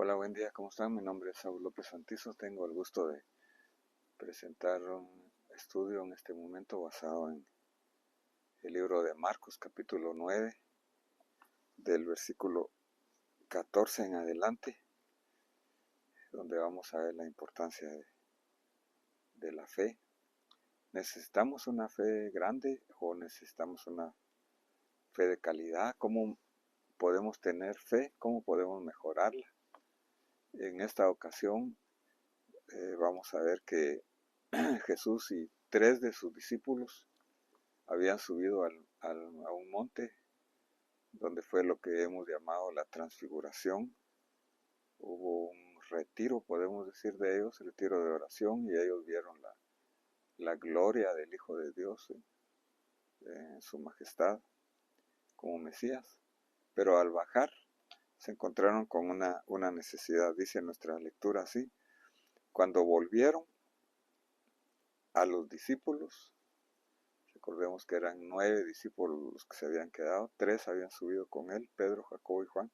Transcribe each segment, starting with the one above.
Hola, buen día, ¿cómo están? Mi nombre es Saúl López Santizo. Tengo el gusto de presentar un estudio en este momento basado en el libro de Marcos, capítulo 9, del versículo 14 en adelante, donde vamos a ver la importancia de la fe. ¿Necesitamos una fe grande o necesitamos una fe de calidad? ¿Cómo podemos tener fe? ¿Cómo podemos mejorarla? En esta ocasión vamos a ver que Jesús y 3 de sus discípulos habían subido a un monte donde fue lo que hemos llamado la transfiguración. Hubo un retiro, podemos decir, de ellos, retiro de oración, y ellos vieron la gloria del Hijo de Dios en su majestad como Mesías. Pero al bajar se encontraron con una necesidad. Dice nuestra lectura así: cuando volvieron a los discípulos, recordemos que eran 9 discípulos los que se habían quedado, 3 habían subido con él, Pedro, Jacobo y Juan.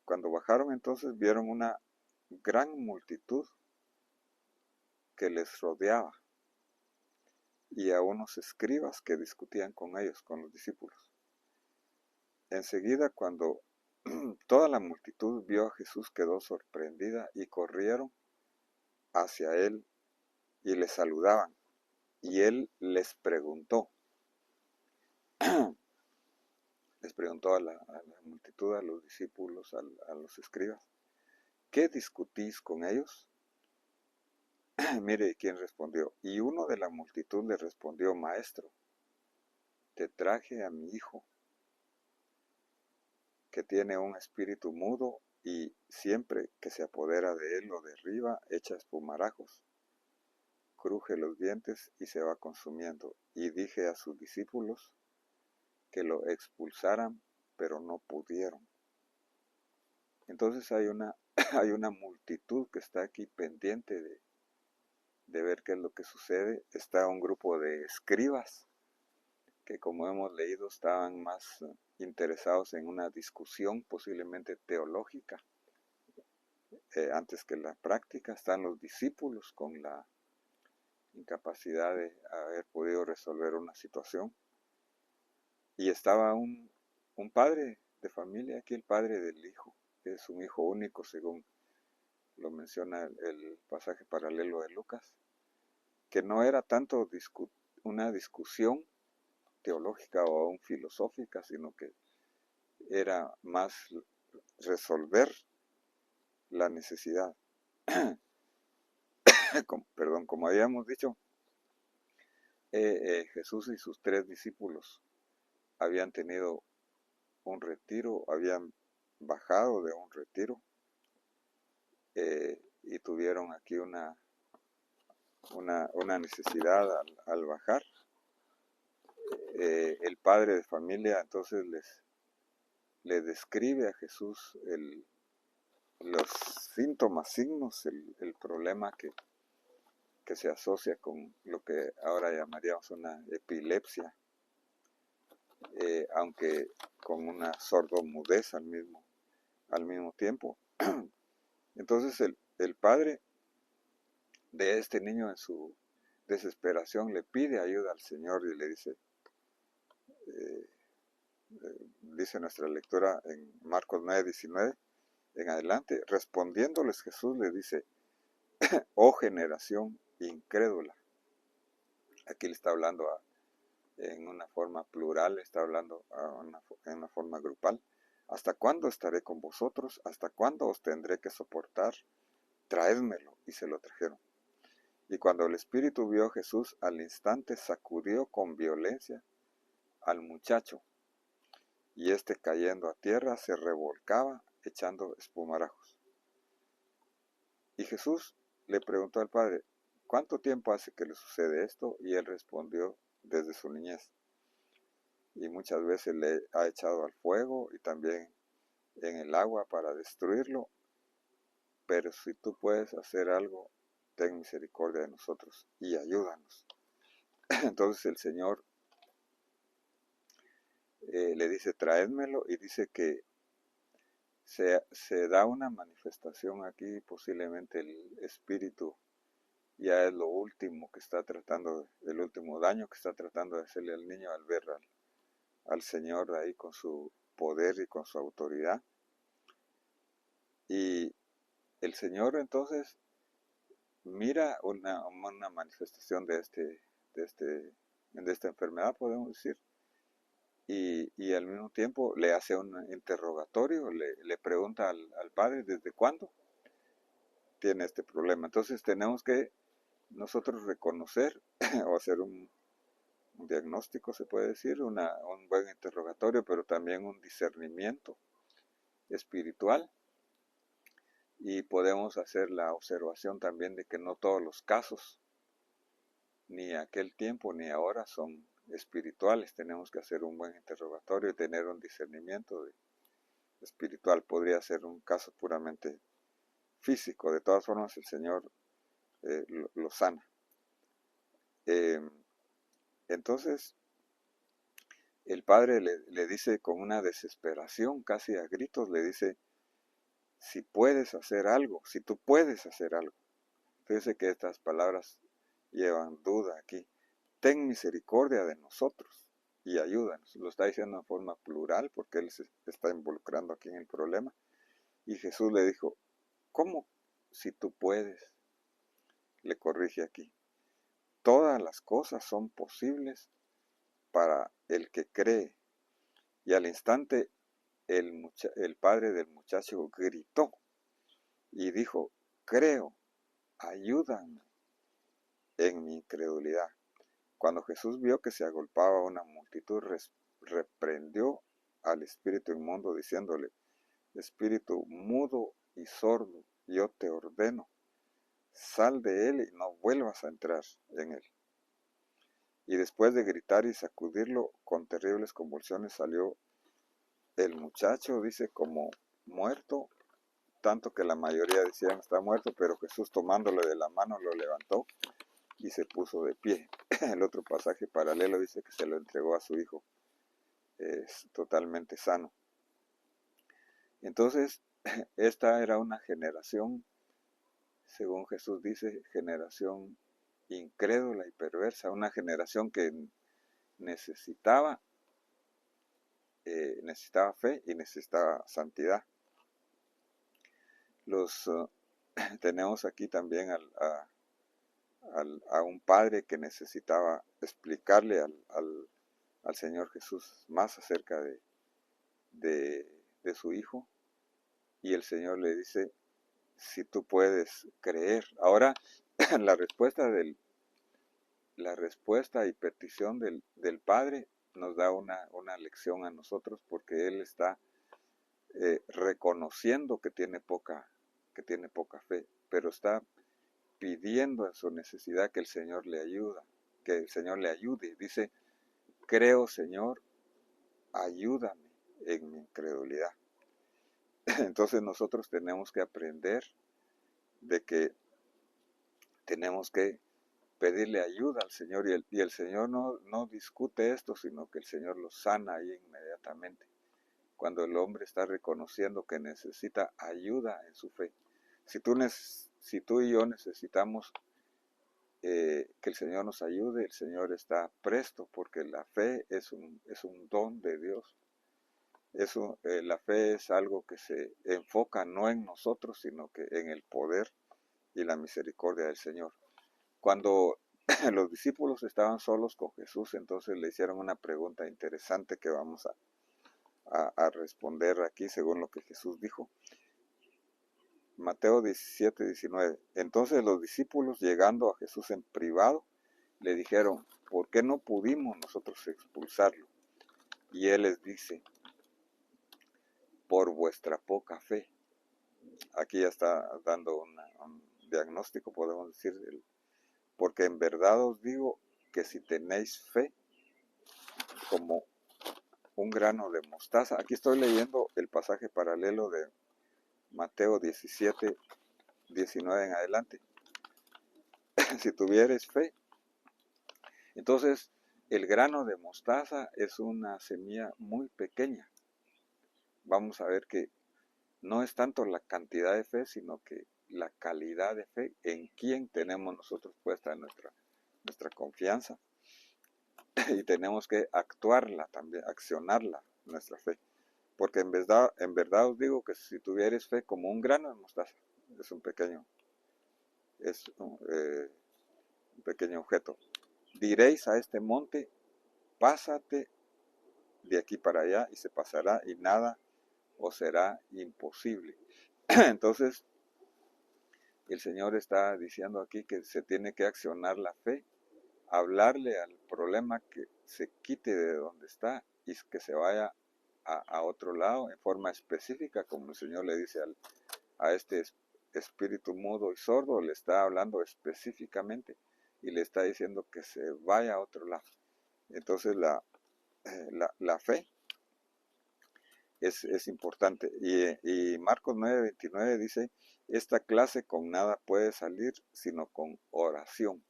Cuando bajaron entonces vieron una gran multitud que les rodeaba y a unos escribas que discutían con ellos, con los discípulos. Enseguida, cuando toda la multitud vio a Jesús, quedó sorprendida y corrieron hacia él y le saludaban. Y él les preguntó a la multitud, a los discípulos, a los escribas: ¿qué discutís con ellos? Mire quién respondió. Y uno de la multitud le respondió: Maestro, te traje a mi hijo, que tiene un espíritu mudo, y siempre que se apodera de él o derriba, echa espumarajos, cruje los dientes y se va consumiendo. Y dije a sus discípulos que lo expulsaran, pero no pudieron. Entonces hay una multitud que está aquí pendiente de ver qué es lo que sucede. Está un grupo de escribas que, como hemos leído, estaban más interesados en una discusión posiblemente teológica antes que la práctica. Están los discípulos con la incapacidad de haber podido resolver una situación, y estaba un padre de familia, aquí el padre del hijo, que es un hijo único según lo menciona el pasaje paralelo de Lucas, que no era tanto una discusión teológica o aún filosófica, sino que era más resolver la necesidad. Como habíamos dicho, Jesús y sus 3 discípulos habían tenido un retiro, habían bajado de un retiro, y tuvieron aquí una necesidad al bajar. El padre de familia entonces le describe a Jesús los síntomas, signos, el problema que se asocia con lo que ahora llamaríamos una epilepsia, aunque con una sordomudez al mismo tiempo. Entonces el padre de este niño, en su desesperación, le pide ayuda al Señor y le dice, dice nuestra lectura en Marcos 9:19 en adelante: respondiéndoles Jesús le dice: oh generación incrédula. Aquí le está hablando en una forma plural, está hablando en una forma grupal. ¿Hasta cuándo estaré con vosotros? ¿Hasta cuándo os tendré que soportar? Traédmelo. Y se lo trajeron. Y cuando el espíritu vio a Jesús, al instante sacudió con violencia al muchacho, y éste, cayendo a tierra, se revolcaba echando espumarajos. Y Jesús le preguntó al padre: ¿cuánto tiempo hace que le sucede esto? Y él respondió: desde su niñez. Y muchas veces le ha echado al fuego y también en el agua para destruirlo. Pero si tú puedes hacer algo, ten misericordia de nosotros y ayúdanos. Entonces el Señor le dice: traédmelo, y dice que se da una manifestación aquí, posiblemente el espíritu ya es lo último que está tratando, el último daño que está tratando de hacerle al niño al ver al Señor ahí con su poder y con su autoridad. Y el Señor entonces mira una manifestación de esta enfermedad, podemos decir, y al mismo tiempo le hace un interrogatorio, le pregunta al padre desde cuándo tiene este problema. Entonces tenemos que nosotros reconocer o hacer un diagnóstico, se puede decir, un buen interrogatorio, pero también un discernimiento espiritual, y podemos hacer la observación también de que no todos los casos, ni aquel tiempo ni ahora, son espirituales. Tenemos que hacer un buen interrogatorio y tener un discernimiento espiritual. Podría ser un caso puramente físico. De todas formas, el Señor lo sana. Entonces, el padre le dice con una desesperación, casi a gritos, le dice, si puedes hacer algo, si tú puedes hacer algo. Fíjese que estas palabras llevan duda aquí. Ten misericordia de nosotros y ayúdanos. Lo está diciendo en forma plural porque él se está involucrando aquí en el problema. Y Jesús le dijo, ¿cómo si tú puedes? Le corrige aquí. Todas las cosas son posibles para el que cree. Y al instante el padre del muchacho gritó y dijo, creo, ayúdame en mi incredulidad. Cuando Jesús vio que se agolpaba una multitud, reprendió al espíritu inmundo diciéndole, espíritu mudo y sordo, yo te ordeno, sal de él y no vuelvas a entrar en él. Y después de gritar y sacudirlo con terribles convulsiones, salió el muchacho, dice, como muerto, tanto que la mayoría decían está muerto, pero Jesús tomándole de la mano lo levantó y se puso de pie. El otro pasaje paralelo dice que se lo entregó a su hijo, es totalmente sano. Entonces, esta era una generación, según Jesús dice, generación incrédula y perversa, una generación que necesitaba fe y necesitaba santidad. Tenemos aquí también a un padre que necesitaba explicarle al Señor Jesús más acerca de su hijo, y el Señor le dice, si tú puedes creer. Ahora, la respuesta y petición del Padre nos da una lección a nosotros, porque Él está reconociendo que tiene poca fe, pero está pidiendo en su necesidad que el Señor le ayude. Dice, creo, Señor, ayúdame en mi incredulidad. Entonces nosotros tenemos que aprender de que tenemos que pedirle ayuda al Señor, y el Señor no discute esto, sino que el Señor lo sana ahí inmediatamente, cuando el hombre está reconociendo que necesita ayuda en su fe. Si tú y yo necesitamos que el Señor nos ayude, el Señor está presto, porque la fe es un don de Dios. La fe es algo que se enfoca no en nosotros, sino que en el poder y la misericordia del Señor. Cuando los discípulos estaban solos con Jesús, entonces le hicieron una pregunta interesante que vamos a responder aquí según lo que Jesús dijo. Mateo 17, 19. Entonces los discípulos, llegando a Jesús en privado, le dijeron, ¿por qué no pudimos nosotros expulsarlo? Y él les dice, por vuestra poca fe. Aquí ya está dando un diagnóstico, podemos decir, porque en verdad os digo que si tenéis fe como un grano de mostaza, aquí estoy leyendo el pasaje paralelo de Mateo 17, 19 en adelante. Si tuvieres fe, entonces el grano de mostaza es una semilla muy pequeña. Vamos a ver que no es tanto la cantidad de fe, sino que la calidad de fe en quién tenemos nosotros puesta nuestra confianza y tenemos que actuarla también, accionarla, nuestra fe. Porque en verdad os digo que si tuvierais fe como un grano de mostaza, es un pequeño objeto, diréis a este monte, pásate de aquí para allá y se pasará y nada os será imposible. Entonces, el Señor está diciendo aquí que se tiene que accionar la fe, hablarle al problema que se quite de donde está y que se vaya a otro lado en forma específica, como el Señor le dice a este espíritu mudo y sordo, le está hablando específicamente y le está diciendo que se vaya a otro lado. Entonces la fe es importante. Y Marcos 9:29 dice, esta clase con nada puede salir sino con oración.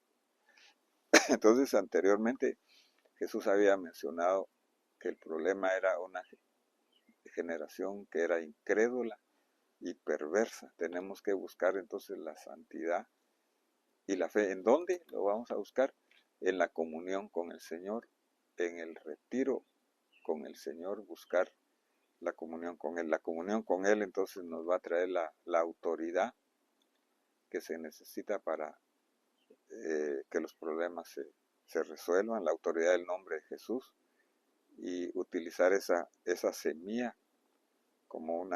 Entonces anteriormente Jesús había mencionado que el problema era una generación que era incrédula y perversa. Tenemos que buscar entonces la santidad y la fe. ¿En dónde lo vamos a buscar? En la comunión con el Señor, en el retiro con el Señor, buscar la comunión con Él. La comunión con Él entonces nos va a traer la autoridad que se necesita para que los problemas se resuelvan, la autoridad del nombre de Jesús, y utilizar esa semilla como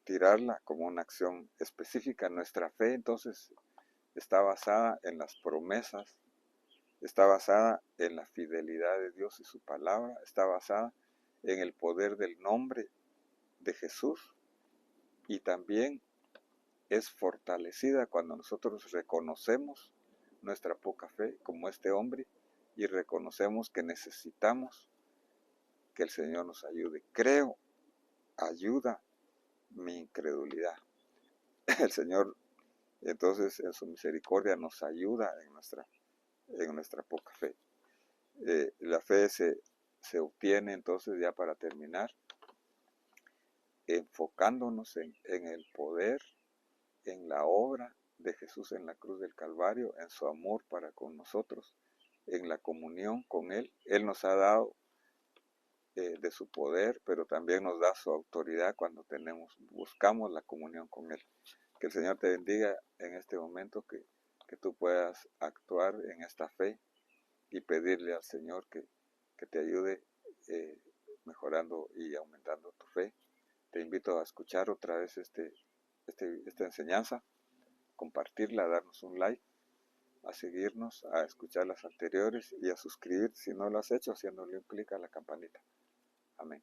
tirarla como una acción específica. Nuestra fe entonces está basada en las promesas, está basada en la fidelidad de Dios y su palabra, está basada en el poder del nombre de Jesús, y también es fortalecida cuando nosotros reconocemos nuestra poca fe como este hombre y reconocemos que necesitamos que el Señor nos ayude. Creo, ayuda mi incredulidad. El Señor entonces en su misericordia nos ayuda en nuestra poca fe. La fe se obtiene entonces, ya para terminar, enfocándonos en el poder, en la obra de Jesús en la cruz del Calvario, en su amor para con nosotros, en la comunión con Él. Él nos ha dado de su poder, pero también nos da su autoridad cuando buscamos la comunión con Él. Que el Señor te bendiga en este momento, que tú puedas actuar en esta fe y pedirle al Señor que te ayude mejorando y aumentando tu fe. Te invito a escuchar otra vez esta enseñanza, compartirla, darnos un like, a seguirnos, a escuchar las anteriores y a suscribirte si no lo has hecho, haciéndole un clic a la campanita.